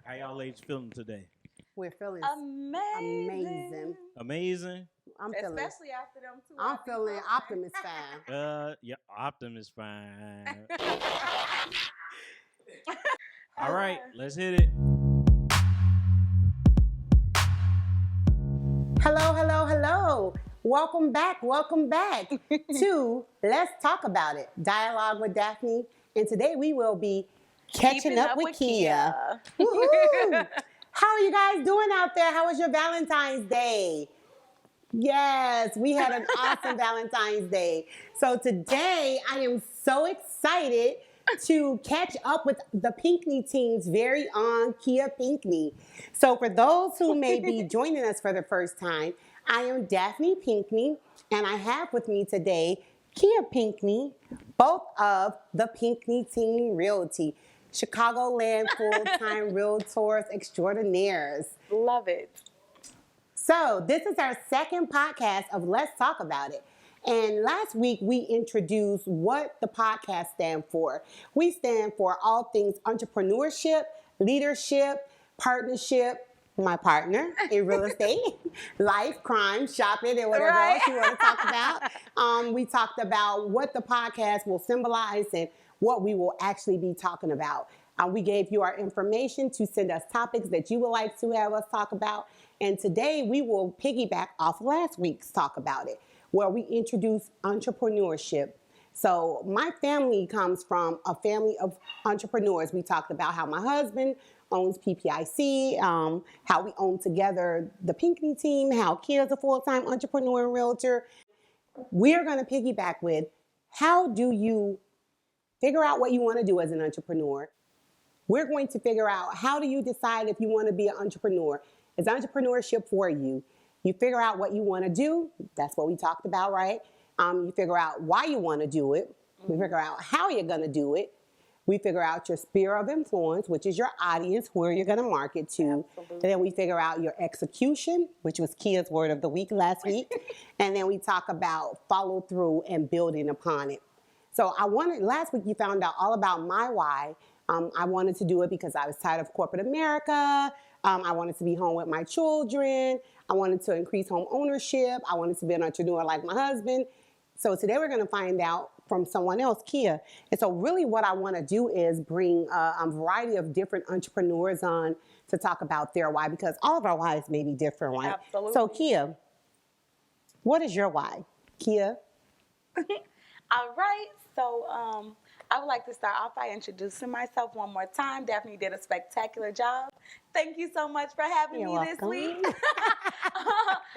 How y'all ladies feeling today? We're feeling Amazing. amazing. Amazing. I'm feeling. Especially after them two. I'm feeling optimist fine. Yeah, Optimus fine. All right, let's hit it. Hello, hello, hello. Welcome back to Let's Talk About It. Dialogue with Daphne. And today we will be catching up with Kia. Woohoo! How are you guys doing out there? How was your Valentine's Day? Yes, we had an awesome Valentine's Day. So today I am so excited to catch up with the Pinckney team's very own Kia Pinckney. So for those who may be joining us for the first time, I am Daphne Pinckney, and I have with me today Kia Pinckney, both of the Pinckney Team Realty, Chicagoland full-time realtors extraordinaires. Love it. So this is our second podcast of Let's Talk About It. And last week we introduced what the podcast stands for. We stand for all things entrepreneurship, leadership, partnership, my partner in real estate, life, crime, shopping, and whatever else you want to talk about. We talked about what the podcast will symbolize and what we will actually be talking about. We gave you our information to send us topics that you would like to have us talk about. And today we will piggyback off last week's Talk About It, where we introduced entrepreneurship. So my family comes from a family of entrepreneurs. We talked about how my husband owns PPIC, how we own together the Pinckney team, how Kia's a full-time entrepreneur and realtor. We're going to piggyback with how do you figure out what you want to do as an entrepreneur? We're going to figure out how do you decide if you want to be an entrepreneur. Is entrepreneurship for you? You figure out what you want to do. That's what we talked about, right? You figure out why you want to do it. We figure out how you're going to do it. We figure out your sphere of influence, which is your audience, where you're going to market to. Absolutely. And then we figure out your execution, which was Kia's word of the week last week. And then we talk about follow through and building upon it. So last week you found out all about my why. I wanted to do it because I was tired of corporate America. I wanted to be home with my children. I wanted to increase home ownership. I wanted to be an entrepreneur like my husband. So today we're going to find out from someone else, Kia. And so really what I want to do is bring a variety of different entrepreneurs on to talk about their why, because all of our whys may be different, right? Absolutely. So Kia, what is your why? Kia? All right. So I would like to start off by introducing myself one more time. Daphne did a spectacular job. Thank you so much for having You're me welcome. this week.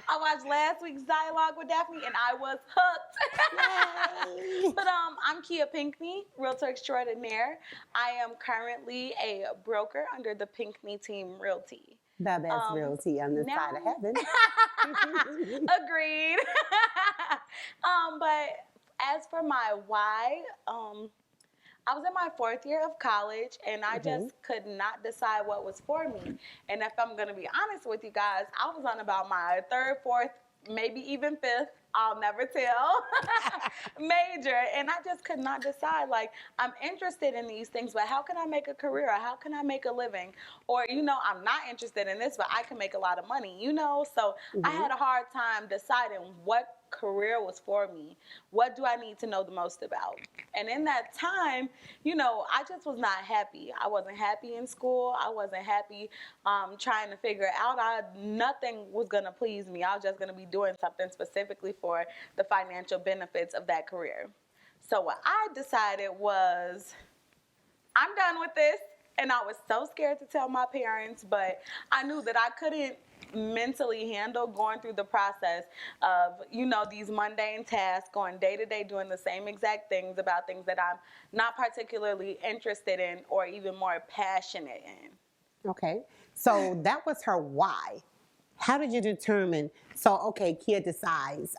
I watched last week's Dialogue with Daphne and I was hooked. But I'm Kia Pinckney, realtor extraordinaire. I am currently a broker under the Pinckney Team Realty. The best realty on this side of heaven. Agreed. But as for my why, I was in my fourth year of college and I just could not decide what was for me. And if I'm going to be honest with you guys, I was on about my third, fourth, maybe even fifth, I'll never tell, major. And I just could not decide, like, I'm interested in these things, but how can I make a career? Or how can I make a living? Or, I'm not interested in this, but I can make a lot of money, So I had a hard time deciding what career was for me. What do I need to know the most about? And in that time, I just was not happy. I wasn't happy in school. I wasn't happy trying to figure it out. Nothing was going to please me. I was just going to be doing something specifically for the financial benefits of that career. So what I decided was, I'm done with this. And I was so scared to tell my parents, but I knew that I couldn't mentally handle going through the process of, these mundane tasks, going day to day, doing the same exact things about things that I'm not particularly interested in or even more passionate in. Okay, so that was her why. How did you determine, Kia decides,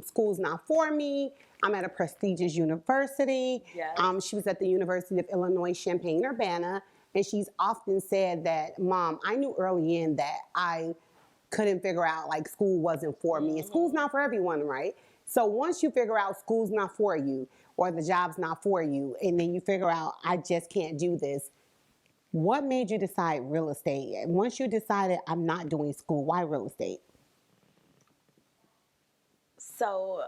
school's not for me, I'm at a prestigious university. Yes. She was at the University of Illinois, Champaign-Urbana, and she's often said that, Mom, I knew early in that I couldn't figure out, school wasn't for me. And school's not for everyone, right? So once you figure out school's not for you or the job's not for you, and then you figure out I just can't do this, What made you decide real estate? Once you decided I'm not doing school, why real estate? So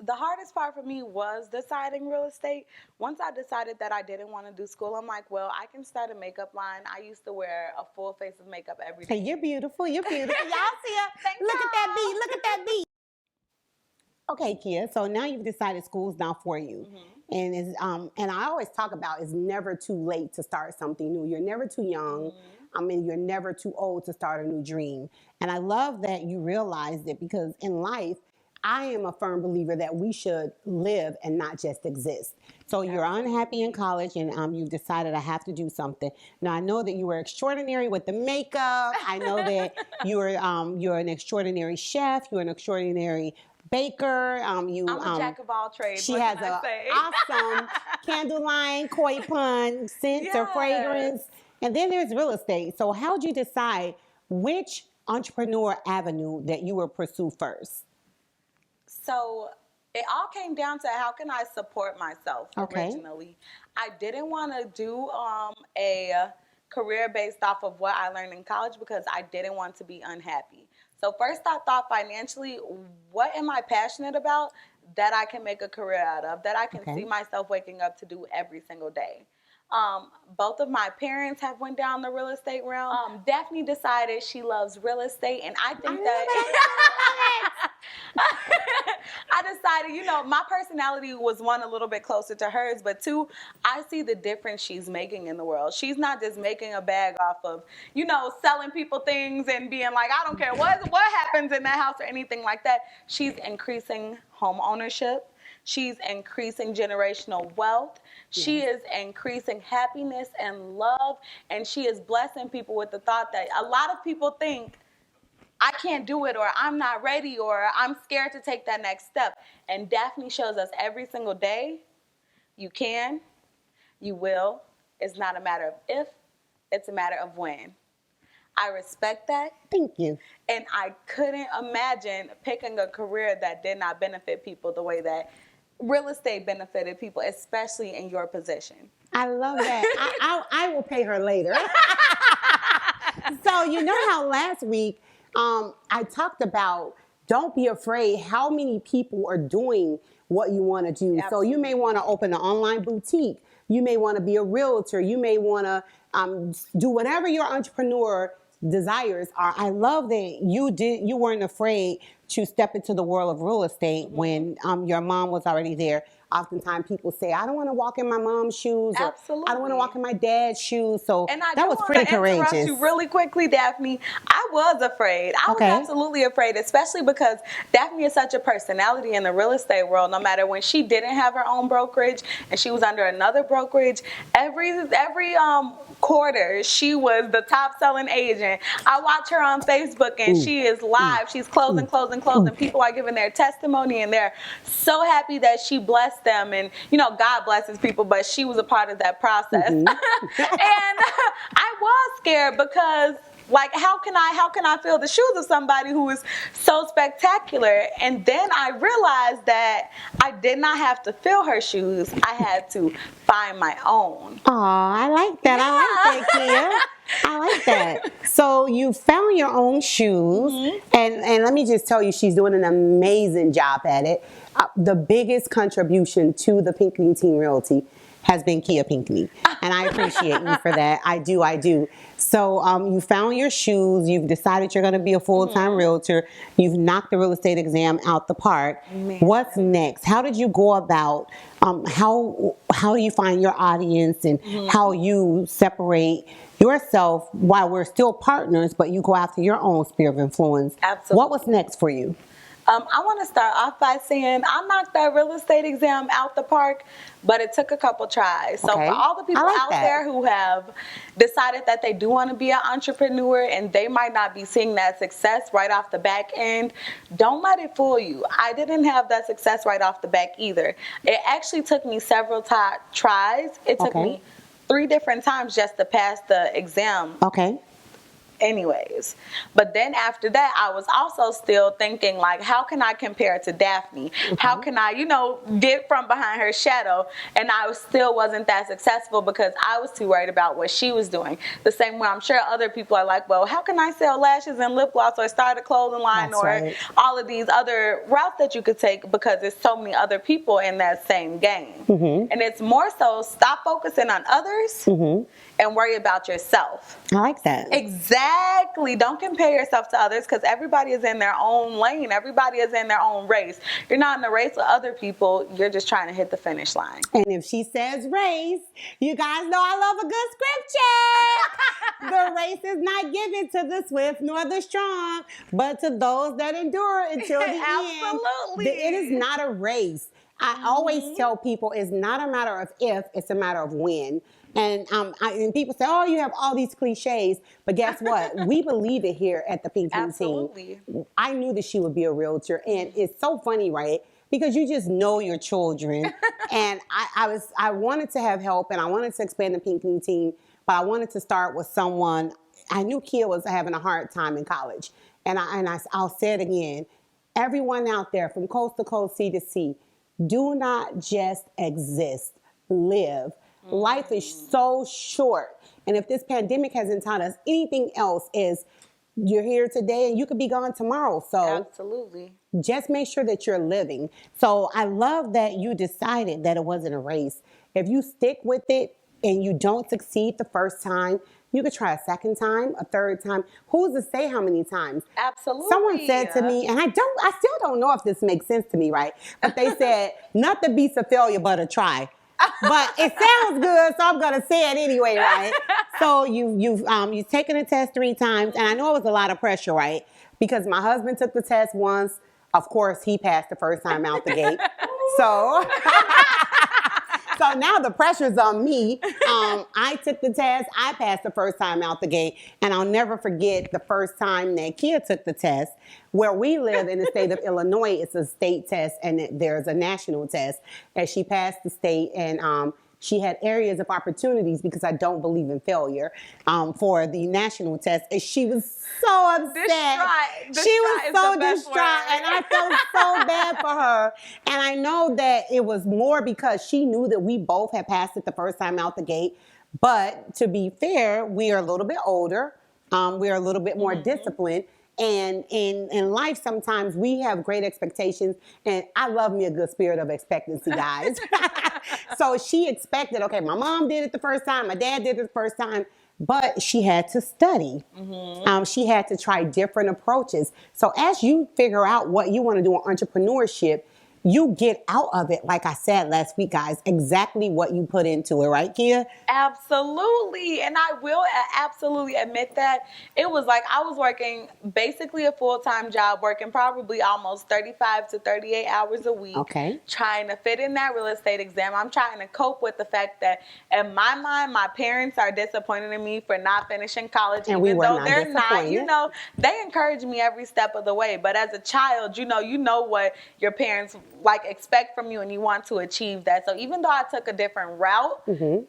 the hardest part for me was deciding real estate. Once I decided that I didn't want to do school, I'm like, well, I can start a makeup line. I used to wear a full face of makeup every Hey, day. you're beautiful. You're beautiful. Y'all see her? Thank Look at that y'all. beat. Look at that beat. Okay, Kia. So now you've decided school's not for you, and I always talk about it's never too late to start something new. You're never too young. I mean, you're never too old to start a new dream. And I love that you realized it because in life, I am a firm believer that we should live and not just exist. So you're unhappy in college, and you've decided I have to do something. Now I know that you were extraordinary with the makeup. I know that you're an extraordinary chef. You're an extraordinary baker. I'm a jack of all trades. She what has can I an say? awesome candle line, koi pun, scents or Yes. fragrance. And then there's real estate. So how'd you decide which entrepreneur avenue that you would pursue first? So it all came down to how can I support myself Okay. originally. I didn't want to do a career based off of what I learned in college because I didn't want to be unhappy. So first I thought financially, what am I passionate about that I can make a career out of, that I can Okay. see myself waking up to do every single day. Both of my parents have went down the real estate realm. Daphne decided she loves real estate, and I think I decided, my personality was one, a little bit closer to hers, but two, I see the difference she's making in the world. She's not just making a bag off of, selling people things and being like, I don't care what happens in that house or anything like that. She's increasing home ownership. She's increasing generational wealth. She is increasing happiness and love. And she is blessing people with the thought that a lot of people think, I can't do it, or I'm not ready, or I'm scared to take that next step. And Daphne shows us every single day, you can, you will. It's not a matter of if, it's a matter of when. I respect that. Thank you. And I couldn't imagine picking a career that did not benefit people the way that real estate benefited people, especially in your position. I love that. I will pay her later. So you know how last week I talked about don't be afraid how many people are doing what you want to do. Absolutely. So you may want to open an online boutique. You may want to be a realtor. You may want to do whatever your entrepreneur desires are. I love that you weren't afraid to step into the world of real estate when your mom was already there. Oftentimes people say, I don't want to walk in my mom's shoes, or I don't want to walk in my dad's shoes. So and I that was pretty courageous. Interrupt you really quickly, Daphne. I was afraid. I was absolutely afraid, especially because Daphne is such a personality in the real estate world. No matter when she didn't have her own brokerage and she was under another brokerage, every quarter she was the top selling agent. I watch her on Facebook and she is live. She's closing. People are giving their testimony and they're so happy that she blessed them. And God blesses people, but she was a part of that process. And I was scared because how can I fill the shoes of somebody who is so spectacular? And then I realized that I did not have to fill her shoes. I had to find my own. Oh, I like that. I like that, Kia. I like that. So you found your own shoes, and let me just tell you, she's doing an amazing job at it. The biggest contribution to the Pinckney Teen Realty has been Kia Pinckney, and I appreciate you for that. I do. So you found your shoes. You've decided you're going to be a full-time realtor. You've knocked the real estate exam out the park. Man. What's next? How did you go about? How do you find your audience, and how you separate yourself while we're still partners, but you go after your own sphere of influence? Absolutely. What was next for you? I want to start off by saying I knocked that real estate exam out the park, but it took a couple tries. So for all the people out there who have decided that they do want to be an entrepreneur and they might not be seeing that success right off the back end, don't let it fool you. I didn't have that success right off the back either. It actually took me several tries. It took me 3 different times just to pass the exam. Okay. anyways. But then after that, I was also still thinking, like, how can I compare to Daphne? How can I, get from behind her shadow? And I still wasn't that successful because I was too worried about what she was doing. The same way I'm sure other people are like, well, how can I sell lashes and lip gloss or start a clothing line That's or right. all of these other routes that you could take, because there's so many other people in that same game. And it's more so stop focusing on others and worry about yourself. I like that. Exactly. Don't compare yourself to others, because everybody is in their own lane. Everybody is in their own race. You're not in a race with other people. You're just trying to hit the finish line. And if she says race, you guys know I love a good scripture. The race is not given to the swift nor the strong, but to those that endure until the end. Absolutely. It is not a race. I always tell people it's not a matter of if, it's a matter of when. And and people say, oh, you have all these cliches. But guess what? We believe it here at the Pink Team. Absolutely. I knew that she would be a realtor. And it's so funny, right? Because you just know your children. And I wanted to have help, and I wanted to expand the Pink Team, but I wanted to start with someone. I knew Kia was having a hard time in college. And I'll say it again. Everyone out there from coast to coast, sea to sea, do not just exist, live. Life is so short. And if this pandemic hasn't taught us anything else, is you're here today and you could be gone tomorrow. So Absolutely. just make sure that you're living. So I love that you decided that it wasn't a race. If you stick with it and you don't succeed the first time, you could try a second time, a third time. Who's to say how many times? Absolutely. Someone said to me, and I still don't know if this makes sense to me, right? But they said, nothing beats a failure but a try. But it sounds good, so I'm gonna say it anyway, right? So you've taken a test 3 times, and I know it was a lot of pressure, right? Because my husband took the test once. Of course, he passed the first time out the gate. So So now the pressure's on me. I took the test. I passed the first time out the gate. And I'll never forget the first time that Kia took the test. Where we live in the state of Illinois, it's a state test and there's a national test. And she passed the state, and she had areas of opportunities, because I don't believe in failure, for the national test. And she was so upset. She was so distraught, and I felt so bad for her. And I know that it was more because she knew that we both had passed it the first time out the gate. But to be fair, we are a little bit older. We are a little bit more disciplined. And in life, sometimes we have great expectations. And I love me a good spirit of expectancy, guys. So she expected, okay, my mom did it the first time, my dad did it the first time, but she had to study. She had to try different approaches. So as you figure out what you want to do in entrepreneurship, you get out of it, like I said last week, guys, exactly what you put into it, right, Kia? Absolutely. And I will absolutely admit that it was like I was working basically a full-time job, working probably almost 35 to 38 hours a week. Okay. Trying to fit in that real estate exam. I'm trying to cope with the fact that in my mind, my parents are disappointed in me for not finishing college, And even we were though not they're not. disappointed. They encourage me every step of the way. But as a child, you know what your parents expect from you, and you want to achieve that. So even though I took a different route,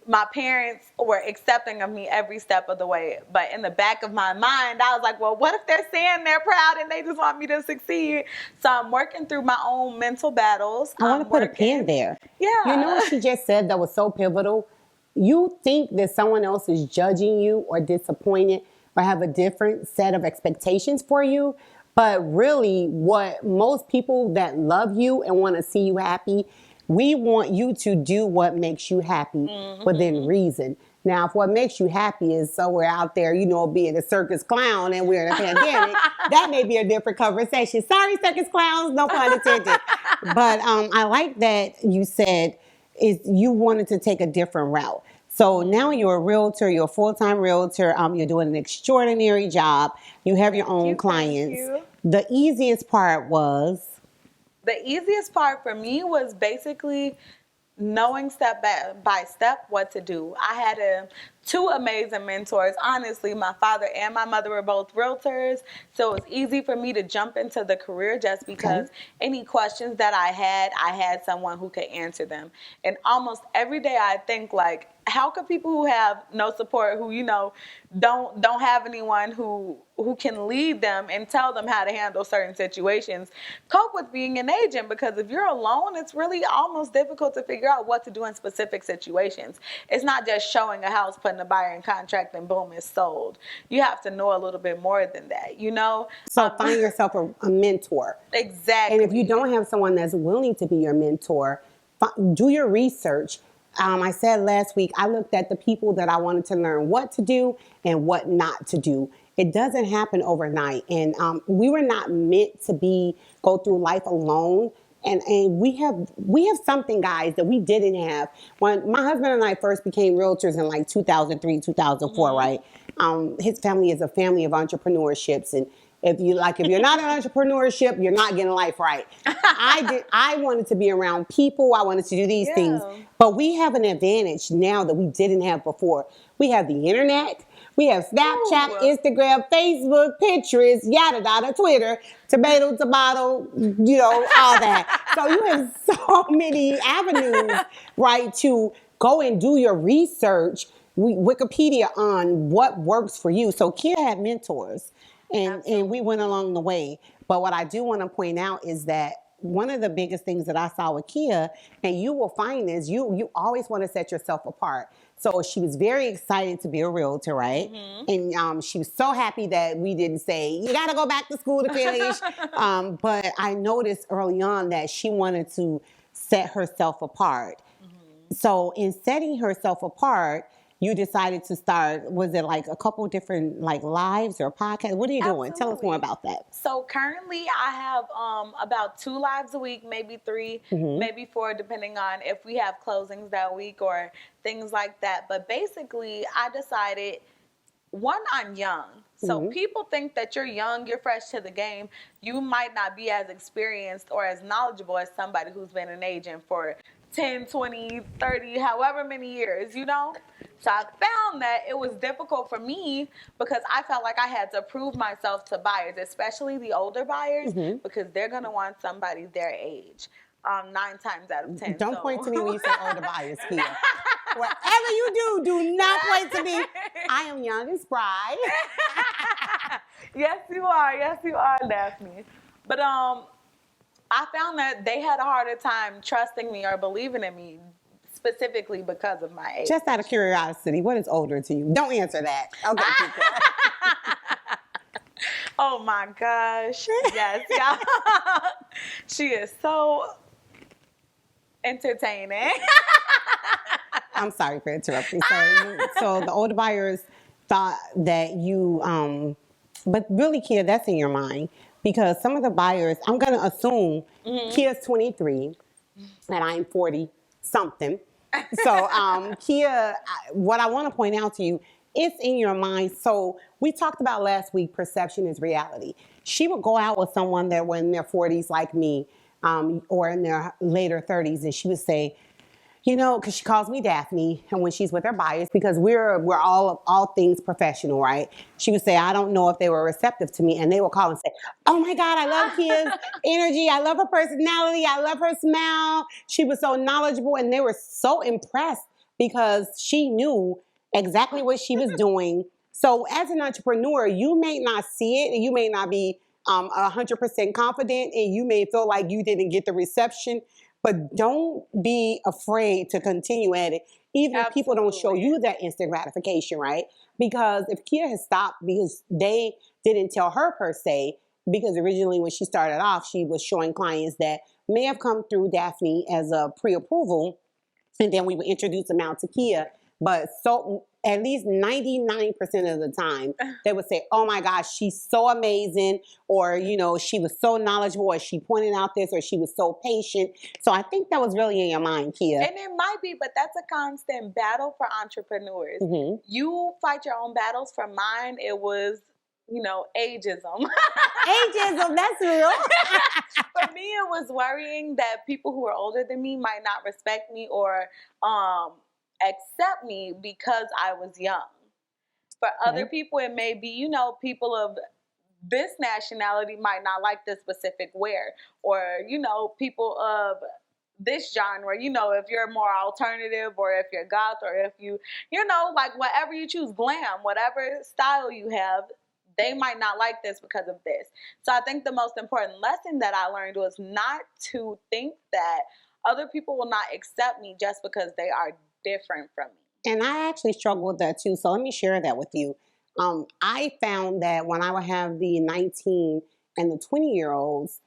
my parents were accepting of me every step of the way. But in the back of my mind, I was like, well, what if they're saying they're proud and they just want me to succeed? So I'm working through my own mental battles. I want to put a pin there. Yeah. You know what she just said that was so pivotal? You think that someone else is judging you or disappointed or have a different set of expectations for you. But really, what most people that love you and want to see you happy, we want you to do what makes you happy within reason. Now, if what makes you happy is somewhere out there, being a circus clown and we're in a pandemic, that may be a different conversation. Sorry, circus clowns, no pun intended. But I like that you said is you wanted to take a different route. So now you're a realtor, you're a full-time realtor, you're doing an extraordinary job, you have your own clients. The easiest part was? The easiest part for me was basically knowing step by step what to do. I had two amazing mentors. Honestly, my father and my mother were both realtors, so it was easy for me to jump into the career just because any questions that I had someone who could answer them. And almost every day I think, like, how could people who have no support, who don't have anyone who can lead them and tell them how to handle certain situations, cope with being an agent? Because if you're alone, it's really almost difficult to figure out what to do in specific situations. It's not just showing a house, putting a buyer in contract, and boom, it's sold. You have to know a little bit more than that, you know? So find yourself a mentor. Exactly. And if you don't have someone that's willing to be your mentor, do your research. I said last week, I looked at the people that I wanted to learn what to do and what not to do. It doesn't happen overnight. And we were not meant to go through life alone. And we have something, guys, that we didn't have. When my husband and I first became realtors in like 2003, 2004, right? His family is a family of entrepreneurships. And if you're not in entrepreneurship, you're not getting life right. I wanted to be around people. I wanted to do these things. But we have an advantage now that we didn't have before. We have the internet. We have Snapchat, Instagram, Facebook, Pinterest, yada, yada, Twitter, tomato, all that. So you have so many avenues, right, to go and do your research, Wikipedia on what works for you. So Kia had mentors, and we went along the way. But what I do want to point out is that one of the biggest things that I saw with Kia, and you will find, is you always want to set yourself apart. So she was very excited to be a realtor, right? And she was so happy that we didn't say, you got to go back to school to finish. But I noticed early on that she wanted to set herself apart. So in setting herself apart, you decided to start, was it like a couple different like lives or podcasts? What are you doing? Tell us more about that. So currently I have about 2 lives a week, maybe 3, maybe 4, depending on if we have closings that week or things like that. But basically I decided, one, I'm young. So people think that you're young, you're fresh to the game. You might not be as experienced or as knowledgeable as somebody who's been an agent for 10, 20, 30, however many years, you know? So I found that it was difficult for me because I felt like I had to prove myself to buyers, especially the older buyers, because they're going to want somebody their age. 9 times out of 10. Don't point to me when you say older buyers, Kia. Whatever you do not point to me. I am young and spry. Yes, you are. Yes, you are, Daphne. But I found that they had a harder time trusting me or believing in me, specifically because of my age. Just out of curiosity, what is older to you? Don't answer that. Okay, people. Oh my gosh. Yes, y'all. She is so entertaining. I'm sorry for interrupting. So the older buyers thought that you, but really, Kia, that's in your mind. Because some of the buyers, I'm going to assume Kia's 23 and I'm 40-something. So, Kia, what I want to point out to you, it's in your mind. So we talked about last week, perception is reality. She would go out with someone that were in their 40s like me, or in their later 30s, and she would say, you know, because she calls me Daphne, and when she's with her buyers, because we're all things professional, right? She would say, I don't know if they were receptive to me, and they would call and say, oh my God, I love Kia's energy, I love her personality, I love her smile. She was so knowledgeable, and they were so impressed because she knew exactly what she was doing. So as an entrepreneur, you may not see it, and you may not be 100% confident, and you may feel like you didn't get the reception. But don't be afraid to continue at it, even if people don't show you that instant gratification, right? Because if Kia has stopped because they didn't tell her per se, because originally when she started off, she was showing clients that may have come through Daphne as a pre-approval, and then we would introduce them out to Kia. But so at least 99% of the time, they would say, oh my gosh, she's so amazing, or, you know, she was so knowledgeable, or she pointed out this, or she was so patient. So I think that was really in your mind, Kia. And it might be, but that's a constant battle for entrepreneurs. You fight your own battles. For mine, it was, you know, ageism. Ageism, that's real. For me, it was worrying that people who are older than me might not respect me or accept me because I was young. For other Okay. people, it may be, people of this nationality might not like this specific wear, or people of this genre, if you're more alternative, or if you're goth, or if like whatever you choose, glam, whatever style you have, they might not like this because of this. So I think the most important lesson that I learned was not to think that other people will not accept me just because they are different from me. And I actually struggle with that too. So let me share that with you. I found that when I would have the 19 and the 20-year-olds,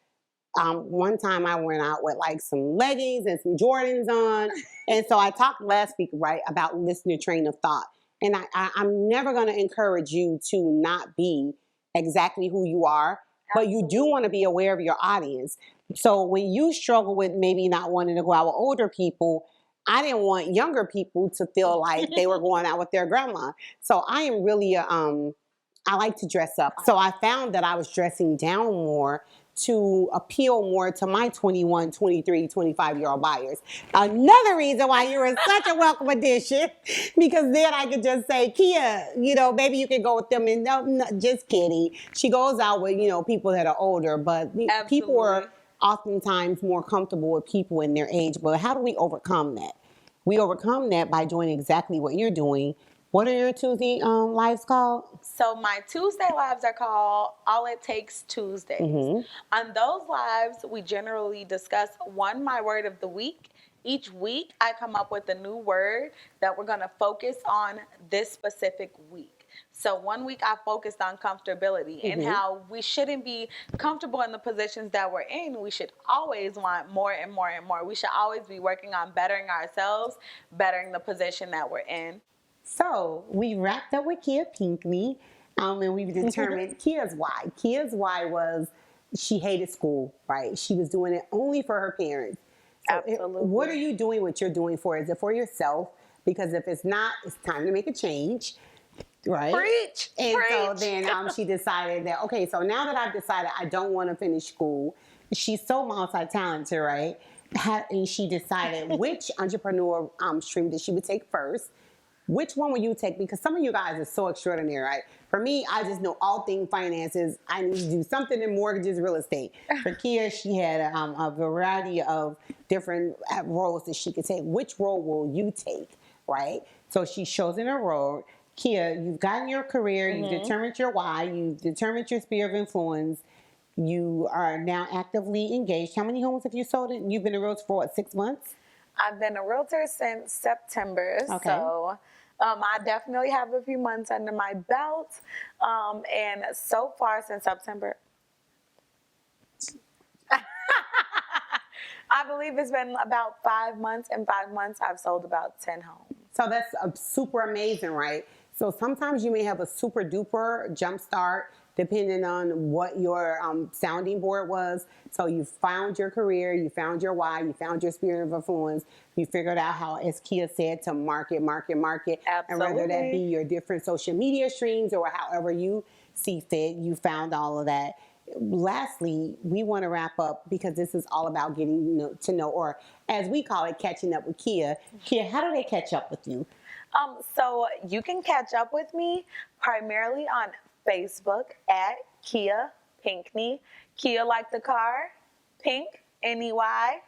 one time I went out with like some leggings and some Jordans on. And so I talked last week, right, about listening to train of thought. And I'm never going to encourage you to not be exactly who you are, but you do want to be aware of your audience. So when you struggle with maybe not wanting to go out with older people, I didn't want younger people to feel like they were going out with their grandma. So I am really I like to dress up. So I found that I was dressing down more to appeal more to my 21, 23, 25-year-old buyers. Another reason why you were such a welcome addition, because then I could just say, Kia, maybe you can go with them. And no, just kidding. She goes out with, people that are older, but people are oftentimes more comfortable with people in their age. But how do we overcome that? We overcome that by doing exactly what you're doing. What are your Tuesday lives called? So my Tuesday lives are called All It Takes Tuesdays. On those lives, we generally discuss my word of the week. Each week, I come up with a new word that we're going to focus on this specific week. So one week I focused on comfortability and how we shouldn't be comfortable in the positions that we're in. We should always want more and more and more. We should always be working on bettering ourselves, bettering the position that we're in. So we wrapped up with Kia Pinkley, and we determined Kia's why. Kia's why was she hated school, right? She was doing it only for her parents. So Absolutely. What are you doing what you're doing for? Is it for yourself? Because if it's not, it's time to make a change, right? Preach. And Preach. so then she decided that, okay, so now that I've decided I don't want to finish school, she's so multi-talented, right? And she decided which entrepreneur stream that she would take first. Which one will you take? Because some of you guys are so extraordinary, right? For me, I just know all things finances. I need to do something in mortgages, real estate. For Kia, she had a variety of different roles that she could take. Which role will you take, right? So she's chosen a role. Kia, you've gotten your career. You've determined your why. You've determined your sphere of influence. You are now actively engaged. How many homes have you sold? You've been a realtor for, 6 months? I've been a realtor since September, Okay. So I definitely have a few months under my belt. And so far since September, I believe it's been about 5 months. In 5 months, I've sold about 10 homes. So that's super amazing, right? So sometimes you may have a super duper jump start depending on what your sounding board was. So you found your career, you found your why, you found your sphere of influence, you figured out how, as Kia said, to market. Absolutely. And whether that be your different social media streams or however you see fit, you found all of that. Lastly, we want to wrap up because this is all about getting to know, or as we call it, catching up with Kia. Kia, how do they catch up with you? So you can catch up with me primarily on Facebook at Kia Pinckney. Kia like the car, Pink, N-E-Y.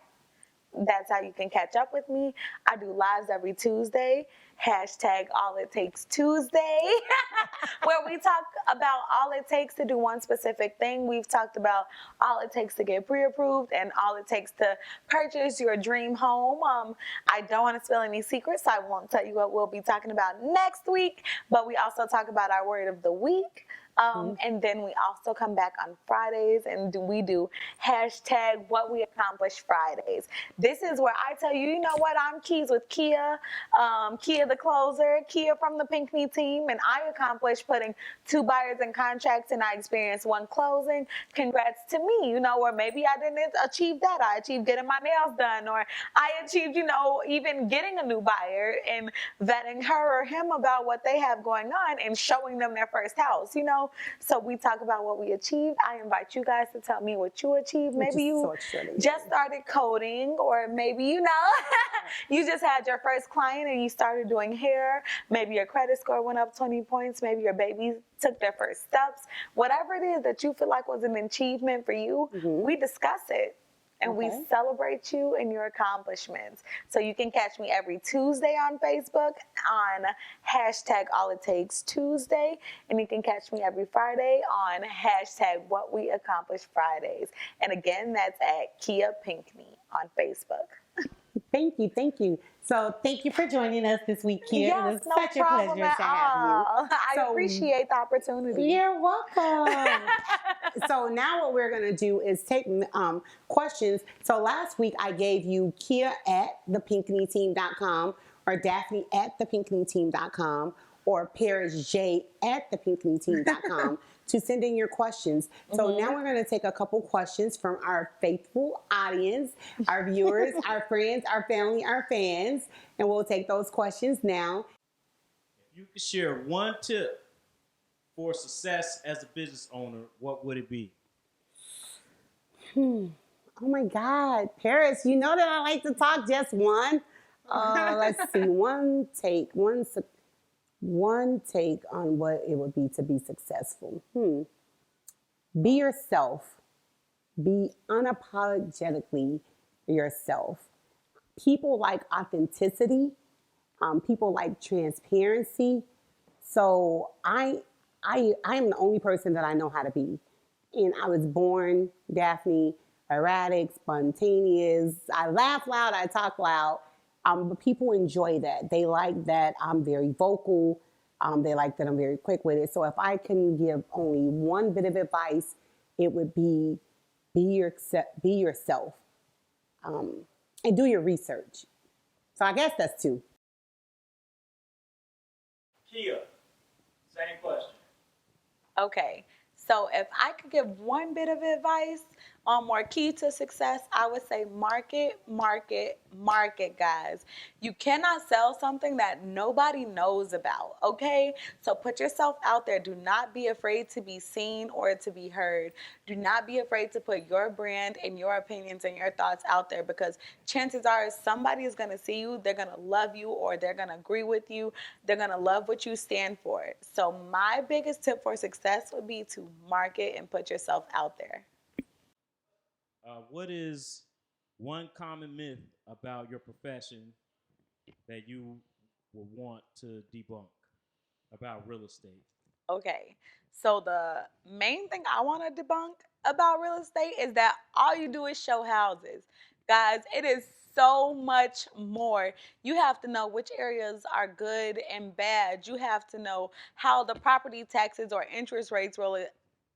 That's how you can catch up with me. I do lives every Tuesday. Hashtag All It Takes Tuesday, where we talk about all it takes to do one specific thing. We've talked about all it takes to get pre-approved and all it takes to purchase your dream home. I don't want to spill any secrets, so I won't tell you what we'll be talking about next week, but we also talk about our word of the week. And then we also come back on Fridays and we do hashtag What We Accomplished Fridays. This is where I tell you, you know what, I'm Keys with Kia, Kia the closer, Kia from the Pinckney team, and I accomplished putting 2 buyers in contracts and I experienced 1 closing. Congrats to me, or maybe I didn't achieve that. I achieved getting my nails done, or I achieved, even getting a new buyer and vetting her or him about what they have going on and showing them their first house, know. So we talk about what we achieved. I invite you guys to tell me what you achieved. Maybe you just started coding, or maybe, you just had your first client and you started doing hair. Maybe your credit score went up 20 points. Maybe your baby took their first steps. Whatever it is that you feel like was an achievement for you, we discuss it. And we celebrate you and your accomplishments. So you can catch me every Tuesday on Facebook on #AllItTakesTuesday. And you can catch me every Friday on #WhatWeAccomplishFridays. And again, that's at Kia Pinkney on Facebook. Thank you. So thank you for joining us this week, Kia. Yes, it was no such a pleasure to have you. I appreciate the opportunity. You're welcome. So now what we're going to do is take questions. So last week I gave you Kia at thepinkneyteam.com, or Daphne at thepinkneyteam.com, or Paris J at thepinkneyteam.com to send in your questions. So now we're going to take a couple questions from our faithful audience, our viewers, our friends, our family, our fans, and we'll take those questions now. If you could share one tip for success as a business owner, what would it be? Oh my God, Paris, you know that I like to talk just one. Let's see, one take on what it would be to be successful. Be yourself. Be unapologetically yourself. People like authenticity. People like transparency. So I am the only person that I know how to be. And I was born, Daphne, erratic, spontaneous. I laugh loud, I talk loud. But people enjoy that. They like that I'm very vocal. They like that I'm very quick with it. So if I can give only one bit of advice, it would be yourself. And do your research. So I guess that's two. Kia, same question. Okay, so if I could give one bit of advice on more key to success, I would say market, guys. You cannot sell something that nobody knows about, okay? So put yourself out there. Do not be afraid to be seen or to be heard. Do not be afraid to put your brand and your opinions and your thoughts out there, because chances are somebody is going to see you, they're going to love you, or they're going to agree with you. They're going to love what you stand for. So my biggest tip for success would be to market and put yourself out there. What is one common myth about your profession that you would want to debunk about real estate? Okay, so the main thing I want to debunk about real estate is that all you do is show houses. Guys, it is so much more. You have to know which areas are good and bad. You have to know how the property taxes or interest rates will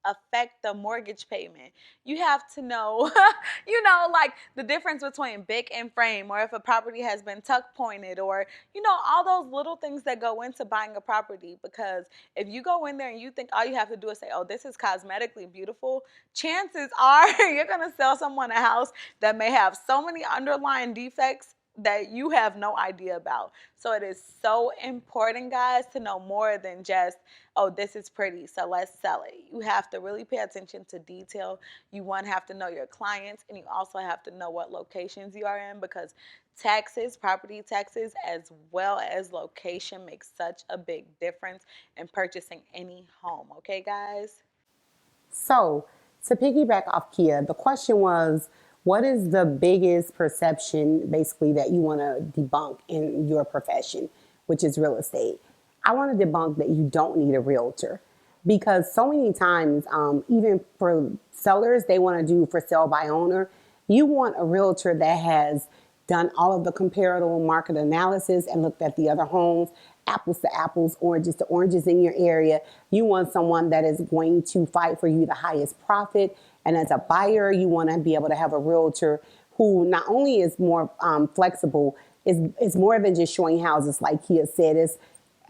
affect the mortgage payment. You have to know, like the difference between BIC and frame, or if a property has been tuck pointed, or, all those little things that go into buying a property. Because if you go in there and you think all you have to do is say, oh, this is cosmetically beautiful, chances are you're going to sell someone a house that may have so many underlying defects that you have no idea about. So it is so important, guys, to know more than just, oh, this is pretty, so let's sell it. You have to really pay attention to detail. You have to know your clients, and you also have to know what locations you are in, because taxes, property taxes, as well as location, make such a big difference in purchasing any home. Okay, guys? So to piggyback off Kia, the question was, what is the biggest perception, basically, that you want to debunk in your profession, which is real estate? I want to debunk that you don't need a realtor, because so many times, even for sellers, they want to do for sale by owner. You want a realtor that has done all of the comparative market analysis and looked at the other homes, apples to apples, oranges to oranges in your area. You want someone that is going to fight for you the highest profit. And as a buyer, you want to be able to have a realtor who not only is more flexible, is more than just showing houses, like Kia said. Is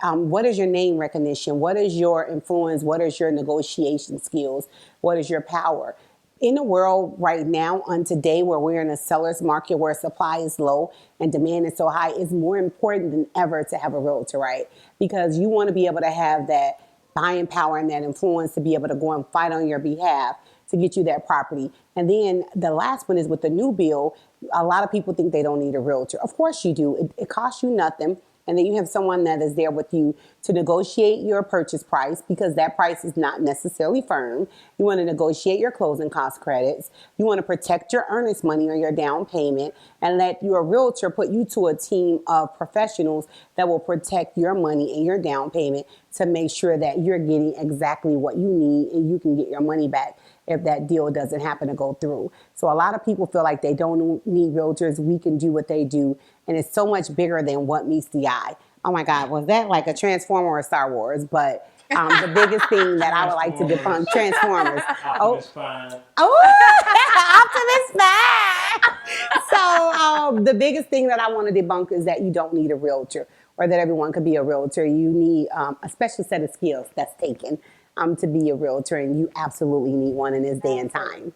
what is your name recognition? What is your influence? What is your negotiation skills? What is your power? In a world right now, on today, where we're in a seller's market where supply is low and demand is so high, it's more important than ever to have a realtor, right? Because you want to be able to have that buying power and that influence to be able to go and fight on your behalf to get you that property. And then the last one is with the new bill. A lot of people think they don't need a realtor. Of course you do. It costs you nothing. And then you have someone that is there with you to negotiate your purchase price, because that price is not necessarily firm. You want to negotiate your closing cost credits. You want to protect your earnest money or your down payment, and let your realtor put you to a team of professionals that will protect your money and your down payment to make sure that you're getting exactly what you need and you can get your money back if that deal doesn't happen to go through. So a lot of people feel like they don't need realtors. We can do what they do. And it's so much bigger than what meets the eye. Oh my God, was that like a Transformer or Star Wars? But the biggest thing that I would like to debunk, Transformers. Optimus Prime. Optimus Prime. So the biggest thing that I want to debunk is that you don't need a realtor, or that everyone could be a realtor. You need a special set of skills that's taken to be a realtor, and you absolutely need one in this day and time.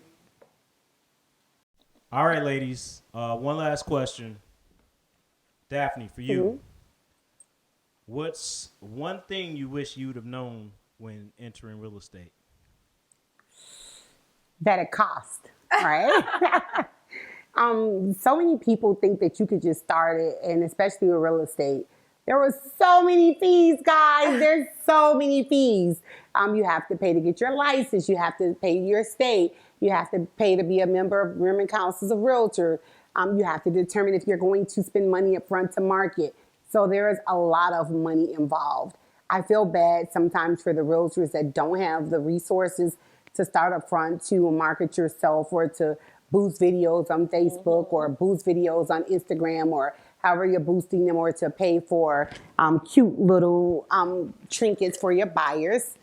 All right, ladies. One last question. Daphne, for you. Mm-hmm. What's one thing you wish you'd have known when entering real estate? That it costs, right? So many people think that you could just start it, and especially with real estate. There were so many fees, guys. There's so many fees. You have to pay to get your license. You have to pay your state. You have to pay to be a member of Women Councils of Realtor. You have to determine if you're going to spend money up front to market. So there is a lot of money involved. I feel bad sometimes for the realtors that don't have the resources to start up front to market yourself, or to boost videos on Facebook, or boost videos on Instagram, or however you're boosting them, or to pay for cute little trinkets for your buyers.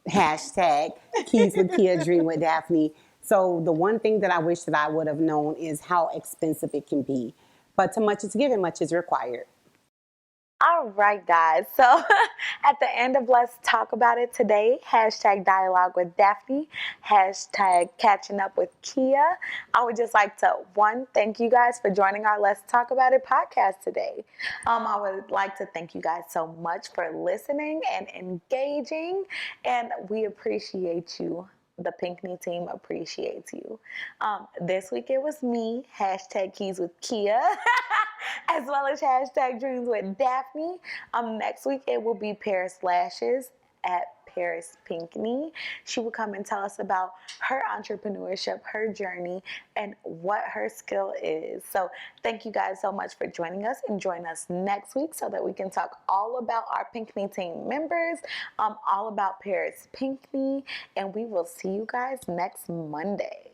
Hashtag Keys with Kia, Dream with Daphne. So the one thing that I wish that I would have known is how expensive it can be. But to much is given, much is required. All right, guys. So at the end of Let's Talk About It today, hashtag Dialog with Daphne, hashtag Catching Up with Kia. I would just like to, thank you guys for joining our Let's Talk About It podcast today. I would like to thank you guys so much for listening and engaging, and we appreciate you. The Pinkney team appreciates you. This week it was me, hashtag Keys with Kia, as well as hashtag Dreams with Daphne. Next week it will be Paris Lashes at Paris Pinkney. She will come and tell us about her entrepreneurship, her journey, and what her skill is. So thank you guys so much for joining us, and join us next week so that we can talk all about our Pinkney team members, all about Paris Pinkney, and we will see you guys next Monday.